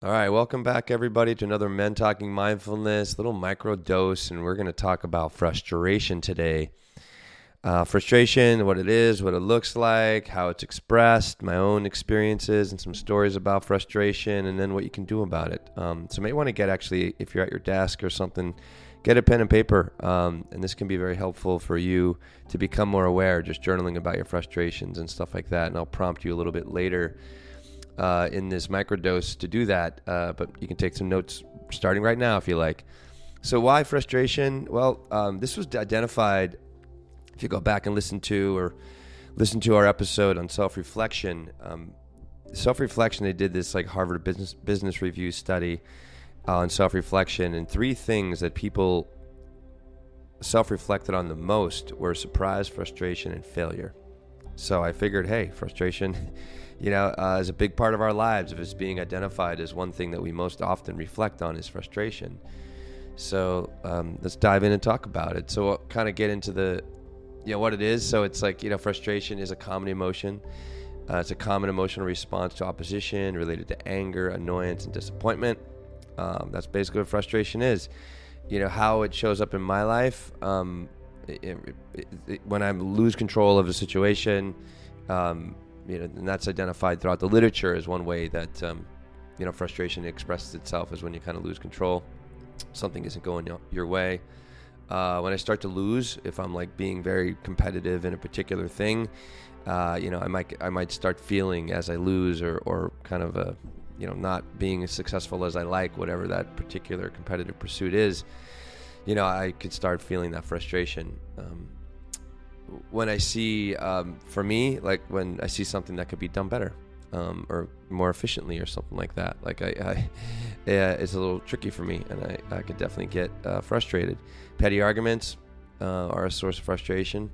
All right, welcome back, everybody, to another Men Talking Mindfulness, little micro dose, and we're going to talk about frustration today. Frustration, what it is, what it looks like, how it's expressed, my own experiences, and some stories about frustration, and then what you can do about it. So you may want to get, actually, if you're at your desk or something, get a pen and paper, and this can be very helpful for you to become more aware, just journaling about your frustrations and stuff like that, and I'll prompt you a little bit later in this microdose to do that, but you can take some notes starting right now if you like. So why frustration? Well, this was identified, if you go back and listen to our episode on self-reflection. Self-reflection, they did this like Harvard Business Review study on self-reflection, and three things that people self-reflected on the most were surprise, frustration, and failure. So I figured, hey, frustration is a big part of our lives. If it's being identified as one thing that we most often reflect on is frustration. So let's dive in and talk about it. So we'll kind of get into what it is. So it's like, frustration is a common emotion. It's a common emotional response to opposition related to anger, annoyance, and disappointment. That's basically what frustration is. How it shows up in my life, when I lose control of a situation, and that's identified throughout the literature as one way that, frustration expresses itself, is when you kind of lose control. Something isn't going your way. When I start to lose, if I'm like being very competitive in a particular thing, I might start feeling as I lose or kind of not being as successful as I like, whatever that particular competitive pursuit is, I could start feeling that frustration. When I see, for me, like when I see something that could be done better, or more efficiently or something like that, like it's a little tricky for me, and I could definitely get frustrated. Petty arguments are a source of frustration.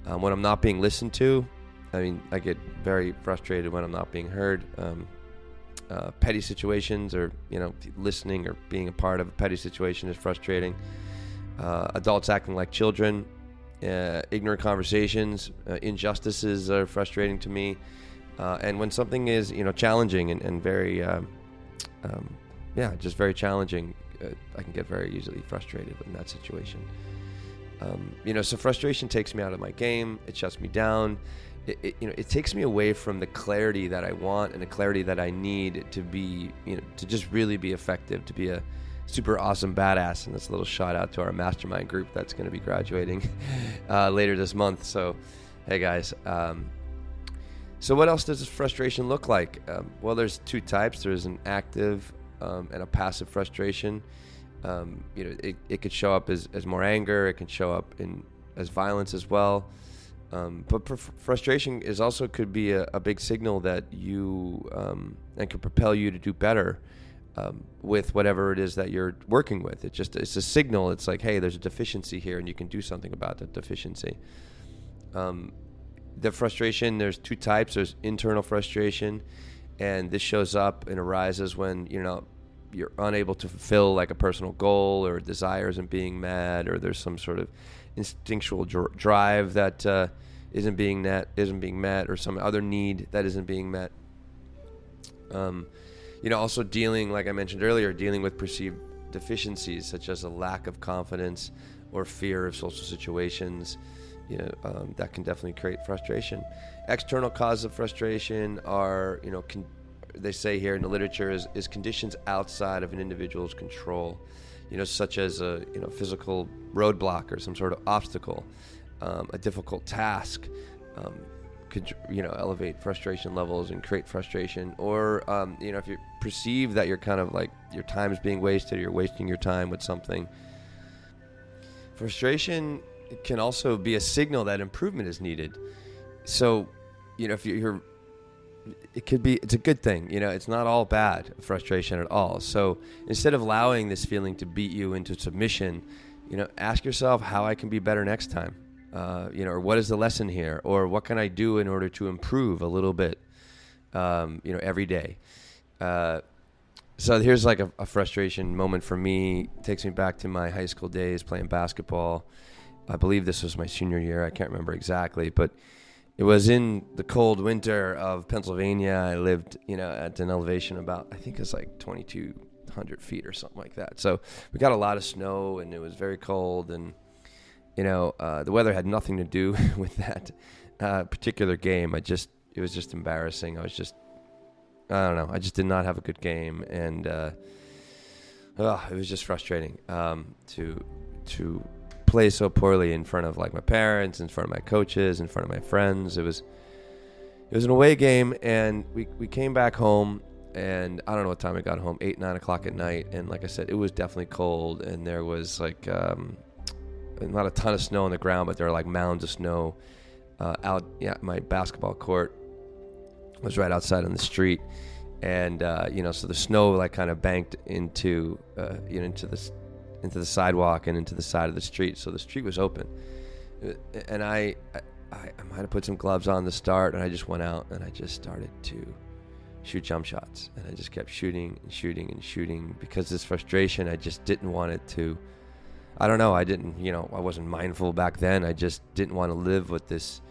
When I'm not being listened to, I get very frustrated when I'm not being heard. Petty situations, or listening or being a part of a petty situation is frustrating. Adults acting like children. Ignorant conversations, injustices are frustrating to me, and when something is challenging and very just very challenging, I can get very easily frustrated in that situation. So frustration takes me out of my game. It shuts me down. It takes me away from the clarity that I want and the clarity that I need to be, to just really be effective, to be a super awesome badass. And that's a little shout out to our mastermind group that's going to be graduating later this month. So, hey guys. So what else does this frustration look like? Well, there's two types. There's an active and a passive frustration. It could show up as more anger. It can show up as violence as well. But frustration could be a big signal that you and can propel you to do better with whatever it is that you're working with. It's a signal. It's like, hey, there's a deficiency here, and you can do something about that deficiency. The frustration, there's two types. There's internal frustration, and this shows up and arises when you're unable to fulfill like a personal goal, or desire isn't being met, or there's some sort of instinctual drive that isn't being met, or some other need that isn't being met. Also dealing, like I mentioned earlier, dealing with perceived deficiencies such as a lack of confidence or fear of social situations, that can definitely create frustration. External causes of frustration are, they say here in the literature, is conditions outside of an individual's control, such as a physical roadblock or some sort of obstacle, a difficult task. Could elevate frustration levels and create frustration, or if you perceive that you're kind of like your time is being wasted, or you're wasting your time with something. Frustration can also be a signal that improvement is needed. So if it's a good thing. It's not all bad frustration at all. So instead of allowing this feeling to beat you into submission, ask yourself how I can be better next time. Or what is the lesson here, or what can I do in order to improve a little bit, every day. So here's like a frustration moment for me. It takes me back to my high school days playing basketball. I believe this was my senior year. I can't remember exactly, but It was in the cold winter of Pennsylvania. I lived, at an elevation about, I think it's like 2,200 feet or something like that. So we got a lot of snow, and it was very cold. And, the weather had nothing to do with that particular game. It was just embarrassing. I don't know. I just did not have a good game. And it was just frustrating to play so poorly in front of like my parents, in front of my coaches, in front of my friends. It was an away game, and we came back home, and I don't know what time I got home, 8, 9 o'clock at night. And like I said, it was definitely cold, and there was like not a ton of snow on the ground, but there were like mounds of snow out. Yeah, my basketball court was right outside on the street, and so the snow like kind of banked into into the sidewalk and into the side of the street. So the street was open, and I might have put some gloves on to start, and I just went out and I just started to shoot jump shots, and I just kept shooting and shooting and shooting because this frustration, I just didn't want it to. I don't know. I didn't, I wasn't mindful back then. I just didn't want to live with this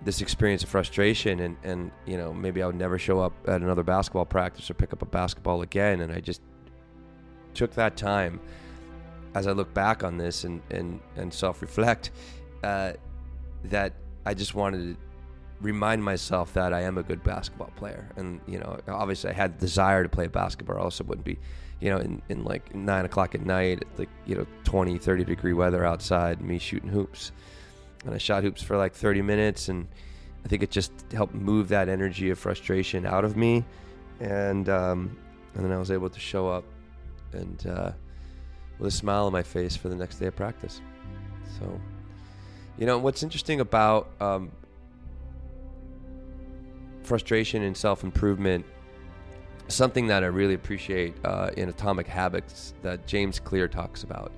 experience of frustration, and maybe I would never show up at another basketball practice or pick up a basketball again. And I just took that time, as I look back on this and self-reflect, that I just wanted to remind myself that I am a good basketball player. And, obviously I had the desire to play basketball. I also wouldn't be, in like 9 o'clock at night, at like, 20, 30 degree weather outside, me shooting hoops. And I shot hoops for like 30 minutes, and I think it just helped move that energy of frustration out of me. And then I was able to show up and with a smile on my face for the next day of practice. So, what's interesting about frustration and self-improvement, something that I really appreciate in Atomic Habits that James Clear talks about.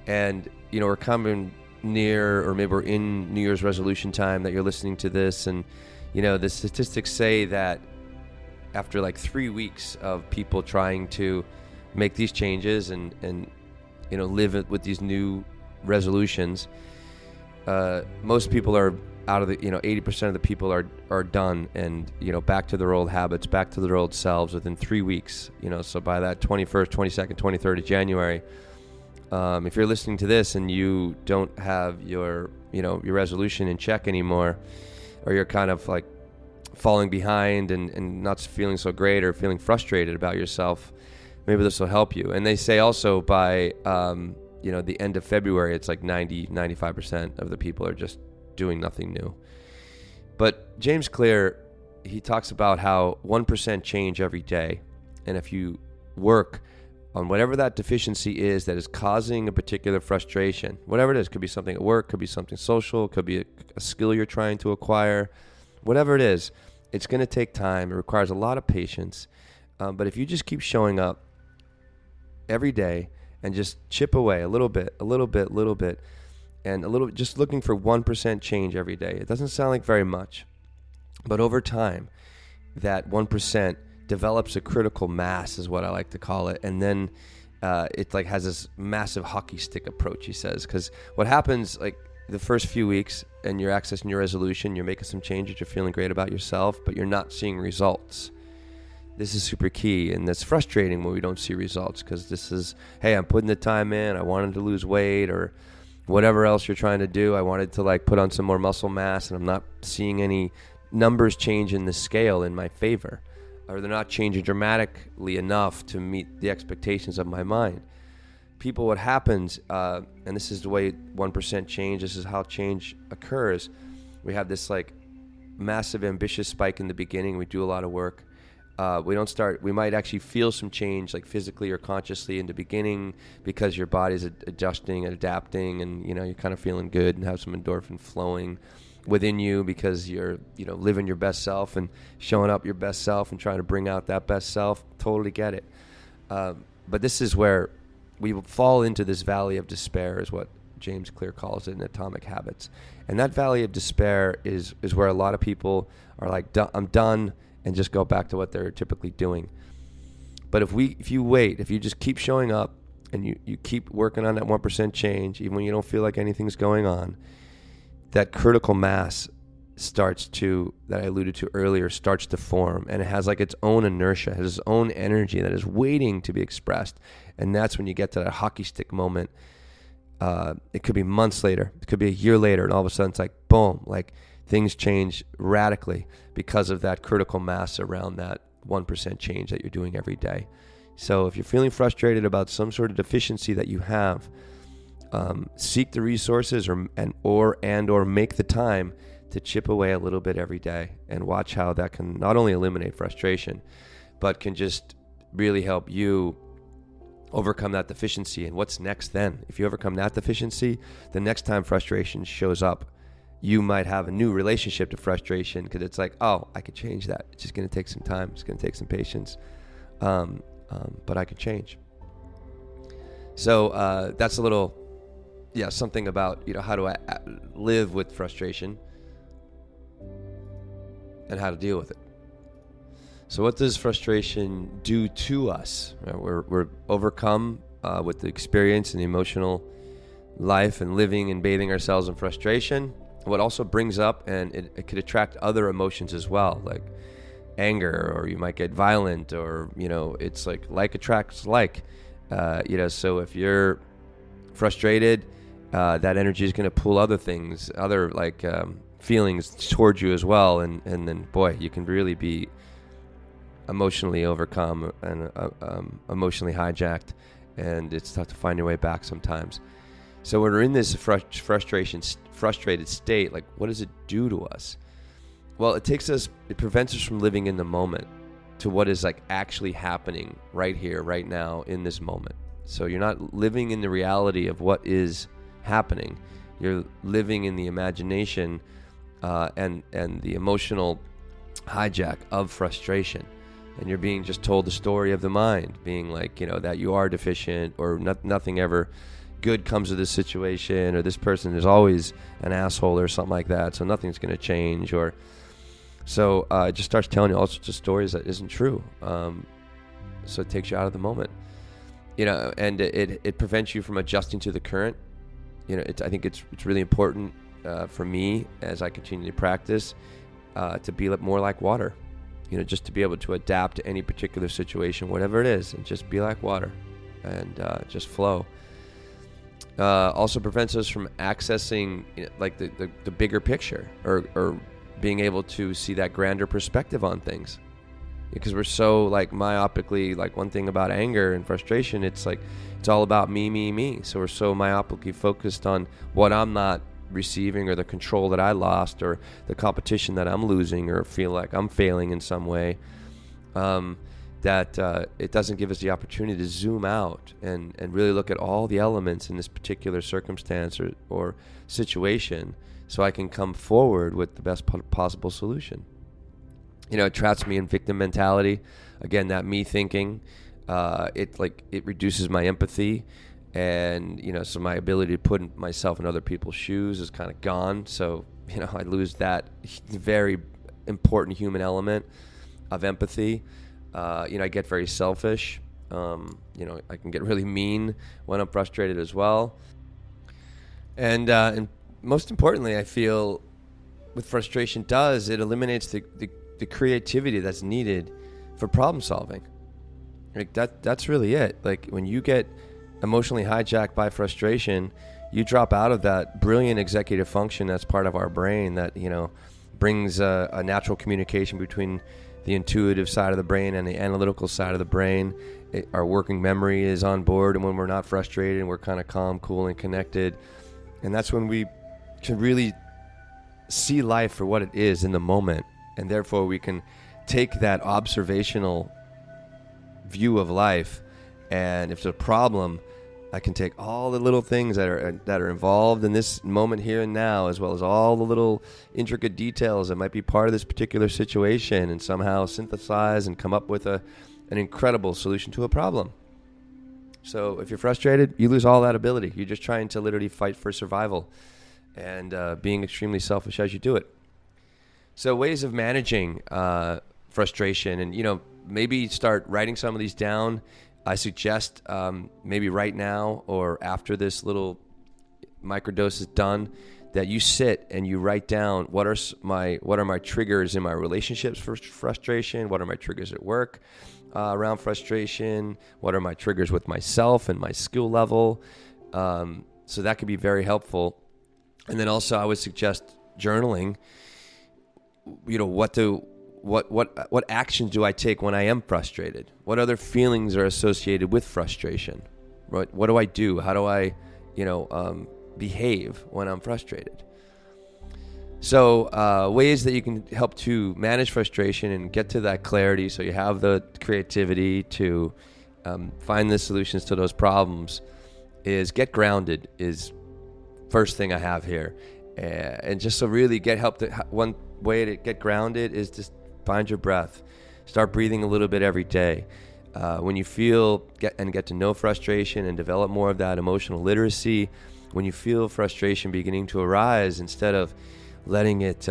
And, we're coming near, or maybe we're in New Year's resolution time that you're listening to this. And, the statistics say that after like 3 weeks of people trying to make these changes and live with these new resolutions, most people are out of the 80% of the people are done and back to their old habits, back to their old selves within 3 weeks. So by that 21st, 22nd, 23rd of January, if you're listening to this and you don't have your resolution in check anymore, or you're kind of like falling behind and not feeling so great, or feeling frustrated about yourself, maybe this will help you. And they say also by, the end of February, it's like 95% of the people are just doing nothing new. But James Clear, he talks about how 1% change every day. And if you work on whatever that deficiency is that is causing a particular frustration, whatever it is, could be something at work, could be something social, could be a skill you're trying to acquire, whatever it is, it's going to take time. It requires a lot of patience. But if you just keep showing up every day and just chip away a little bit, and just looking for 1% change every day. It doesn't sound like very much, but over time, that 1% develops a critical mass, is what I like to call it. And then it like has this massive hockey stick approach, he says, because what happens like the first few weeks, and you're accessing your resolution, you're making some changes, you're feeling great about yourself, but you're not seeing results. This is super key, and that's frustrating when we don't see results, because this is, hey, I'm putting the time in, I wanted to lose weight, or whatever else you're trying to do. I wanted to like put on some more muscle mass, and I'm not seeing any numbers change in the scale in my favor, or they're not changing dramatically enough to meet the expectations of my mind. People, what happens, and this is the way 1% change, this is how change occurs. We have this like massive ambitious spike in the beginning. We do a lot of work. We might actually feel some change like physically or consciously in the beginning because your body's adjusting and adapting, and you're kind of feeling good and have some endorphin flowing within you because you're living your best self and showing up your best self and trying to bring out that best self. Totally get it. But this is where we fall into this valley of despair, is what James Clear calls it in Atomic Habits. And that valley of despair is where a lot of people are like, I'm done, and just go back to what they're typically doing. But if you just keep showing up and you keep working on that 1% change, even when you don't feel like anything's going on, that critical mass that I alluded to earlier, starts to form, and it has like its own inertia, it has its own energy that is waiting to be expressed. And that's when you get to that hockey stick moment. It could be months later, it could be a year later, and all of a sudden it's like boom, like things change radically because of that critical mass around that 1% change that you're doing every day. So if you're feeling frustrated about some sort of deficiency that you have, seek the resources or make the time to chip away a little bit every day, and watch how that can not only eliminate frustration, but can just really help you overcome that deficiency. And what's next then? If you overcome that deficiency, the next time frustration shows up, you might have a new relationship to frustration, because it's like, oh, I could change that. It's just going to take some time. It's going to take some patience. But I could change. So that's a little, something about, how do I live with frustration and how to deal with it. So what does frustration do to us? We're overcome with the experience and the emotional life and living and bathing ourselves in frustration. What also brings up, and it could attract other emotions as well, like anger, or you might get violent, or, it's like attracts like, so if you're frustrated, that energy is going to pull other things, other feelings towards you as well. And then, boy, you can really be emotionally overcome and emotionally hijacked, and it's tough to find your way back sometimes. So when we're in this frustrated state, like, what does it do to us? Well, it prevents us from living in the moment to what is actually happening right here, right now, in this moment. So you're not living in the reality of what is happening. You're living in the imagination and the emotional hijack of frustration. And you're being just told the story of the mind, being that you are deficient, or nothing ever good comes of this situation, or this person is always an asshole or something like that, so nothing's going to change. Or so it just starts telling you all sorts of stories that isn't true. So it takes you out of the moment, and it prevents you from adjusting to the current. I think it's really important for me, as I continue to practice, to be more like water. Just to be able to adapt to any particular situation, whatever it is, and just be like water and just flow. Also prevents us from accessing the bigger picture, or being able to see that grander perspective on things, because we're so myopically, one thing about anger and frustration, it's all about me. So we're so myopically focused on what I'm not receiving, or the control that I lost, or the competition that I'm losing, or feel like I'm failing in some way, that it doesn't give us the opportunity to zoom out and really look at all the elements in this particular circumstance or situation, so I can come forward with the best possible solution. It traps me in victim mentality. Again, that me thinking, it reduces my empathy. And, so my ability to put myself in other people's shoes is kind of gone. So, I lose that very important human element of empathy. I get very selfish. I can get really mean when I'm frustrated as well. And most importantly, I feel with frustration it eliminates the creativity that's needed for problem solving. That's really it. When you get emotionally hijacked by frustration, you drop out of that brilliant executive function that's part of our brain that brings a natural communication between the intuitive side of the brain and the analytical side of the brain. Our working memory is on board, and when we're not frustrated, we're kind of calm, cool, and connected. And that's when we can really see life for what it is in the moment, and therefore we can take that observational view of life. And if there's a problem, I can take all the little things that are involved in this moment here and now, as well as all the little intricate details that might be part of this particular situation, and somehow synthesize and come up with an incredible solution to a problem. So if you're frustrated, you lose all that ability. You're just trying to literally fight for survival, and being extremely selfish as you do it. So ways of managing frustration, and maybe start writing some of these down. I suggest maybe right now, or after this little microdose is done, that you sit and you write down what are my triggers in my relationships for frustration, what are my triggers at work around frustration, what are my triggers with myself and my skill level. So that could be very helpful. And then also I would suggest journaling. What actions do I take when I am frustrated? What other feelings are associated with frustration? What do I do? How do I, behave when I'm frustrated? So ways that you can help to manage frustration and get to that clarity, so you have the creativity to find the solutions to those problems, is get grounded is first thing I have here. And just to really get help, one way to get grounded is just find your breath. Start breathing a little bit every day. When you get to know frustration and develop more of that emotional literacy, when you feel frustration beginning to arise, instead of letting it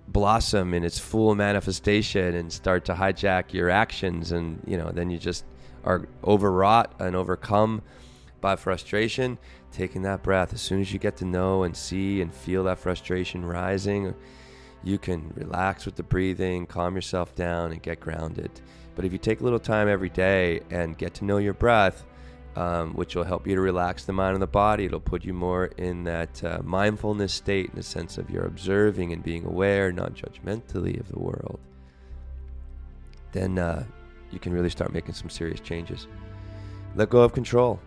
blossom in its full manifestation and start to hijack your actions, and then you just are overwrought and overcome by frustration, taking that breath. As soon as you get to know and see and feel that frustration rising, you can relax with the breathing, calm yourself down, and get grounded. But if you take a little time every day and get to know your breath, which will help you to relax the mind and the body, it'll put you more in that mindfulness state, in the sense of you're observing and being aware non-judgmentally of the world, then you can really start making some serious changes. Let go of control.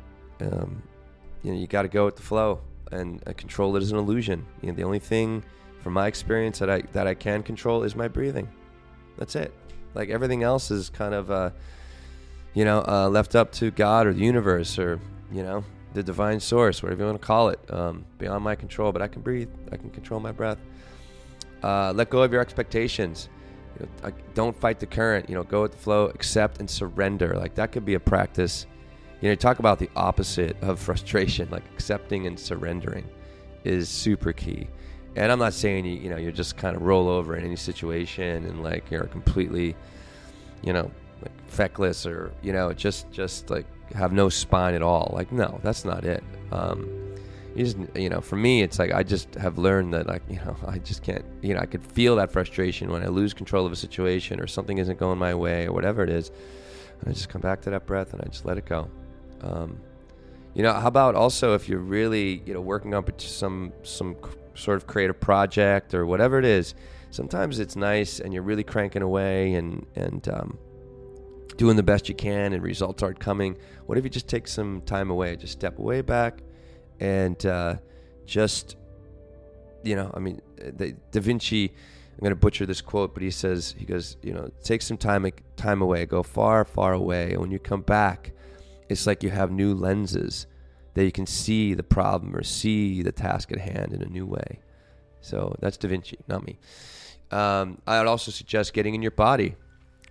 You got to go with the flow, and control it is an illusion. The only thing from my experience that I can control is my breathing. That's it. Like everything else is kind of left up to God or the universe, or the divine source, whatever you want to call it, beyond my control. But I can breathe. I can control my breath. Let go of your expectations. Don't fight the current. Go with the flow. Accept and surrender. Like that could be a practice. Talk about the opposite of frustration. Like accepting and surrendering is super key. And I'm not saying you just kind of roll over in any situation and like you're completely, like feckless, or just like have no spine at all. Like, no, that's not it. You just, for me, it's like I just have learned that, like, I just can't. I could feel that frustration when I lose control of a situation or something isn't going my way or whatever it is. And I just come back to that breath and I just let it go. How about also if you're really, working up some sort of creative project or whatever it is, sometimes it's nice and you're really cranking away and doing the best you can and results aren't coming. What if you just take some time away, just step away back and just, Da Vinci, I'm going to butcher this quote, but he goes, take some time away, go far, far away. And when you come back, it's like you have new lenses that you can see the problem or see the task at hand in a new way. So that's Da Vinci, not me. I would also suggest getting in your body.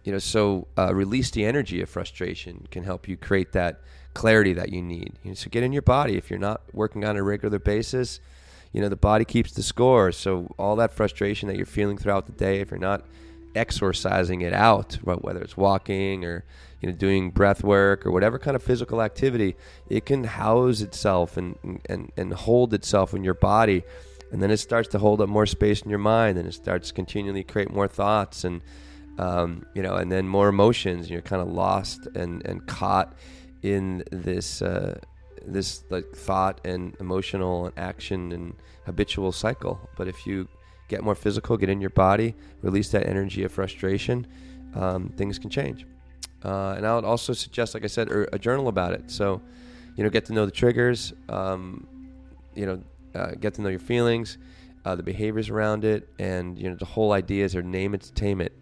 Release the energy of frustration can help you create that clarity that you need. So get in your body. If you're not working on a regular basis, the body keeps the score. So all that frustration that you're feeling throughout the day, if you're not exorcising it out, whether it's walking or doing breath work or whatever kind of physical activity, it can house itself and hold itself in your body, and then it starts to hold up more space in your mind, and it starts to continually create more thoughts and and then more emotions, and you're kind of lost and caught in this like thought and emotional and action and habitual cycle. But if you get more physical, get in your body, release that energy of frustration, things can change. And I would also suggest, like I said, a journal about it. So, get to know the triggers, get to know your feelings, the behaviors around it, and, the whole idea is name it to tame it.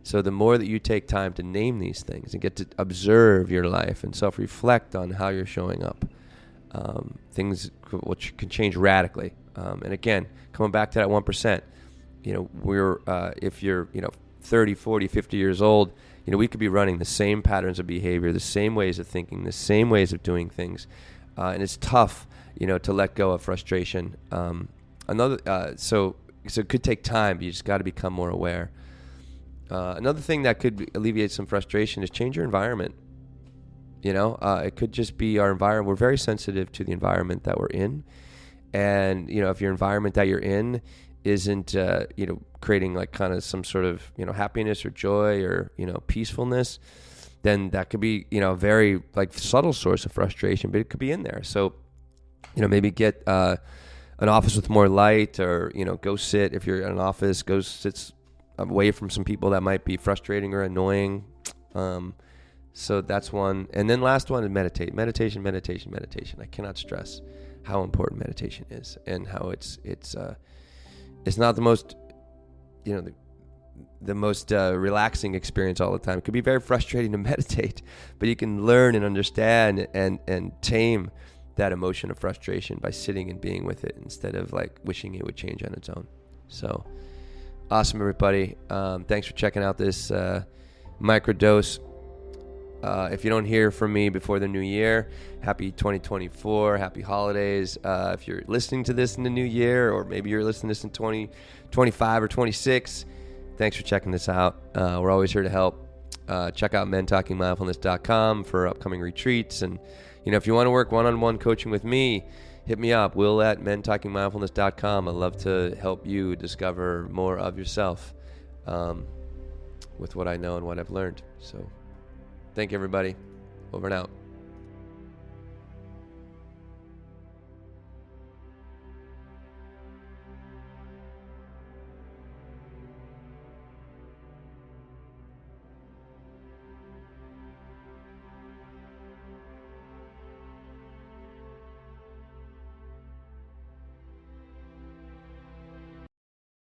So the more that you take time to name these things and get to observe your life and self-reflect on how you're showing up, things which can change radically. And again, coming back to that 1%, if you're, 30, 40, 50 years old, we could be running the same patterns of behavior, the same ways of thinking, the same ways of doing things. And it's tough, to let go of frustration. So it could take time, but you just got to become more aware. Another thing that could alleviate some frustration is change your environment. It could just be our environment. We're very sensitive to the environment that we're in. And, if your environment that you're in isn't, creating like kind of some sort of, happiness or joy or, peacefulness, then that could be, a very like subtle source of frustration, but it could be in there. So, maybe get an office with more light, or, go sit, if you're in an office, go sit away from some people that might be frustrating or annoying. So that's one. And then last one is meditate. Meditation. I cannot stress how important meditation is, and how it's not the most, the most relaxing experience all the time. It could be very frustrating to meditate, but you can learn and understand and tame that emotion of frustration by sitting and being with it, instead of like wishing it would change on its own. So awesome, everybody. Thanks for checking out this microdose. If you don't hear from me before the new year, happy 2024, happy holidays. If you're listening to this in the new year, or maybe you're listening to this in 2025 or 26, thanks for checking this out. We're always here to help. Check out mentalkingmindfulness.com for upcoming retreats. And, if you want to work one-on-one coaching with me, hit me up, will@mentalkingmindfulness.com. I'd love to help you discover more of yourself with what I know and what I've learned. So thank you, everybody. Over and out.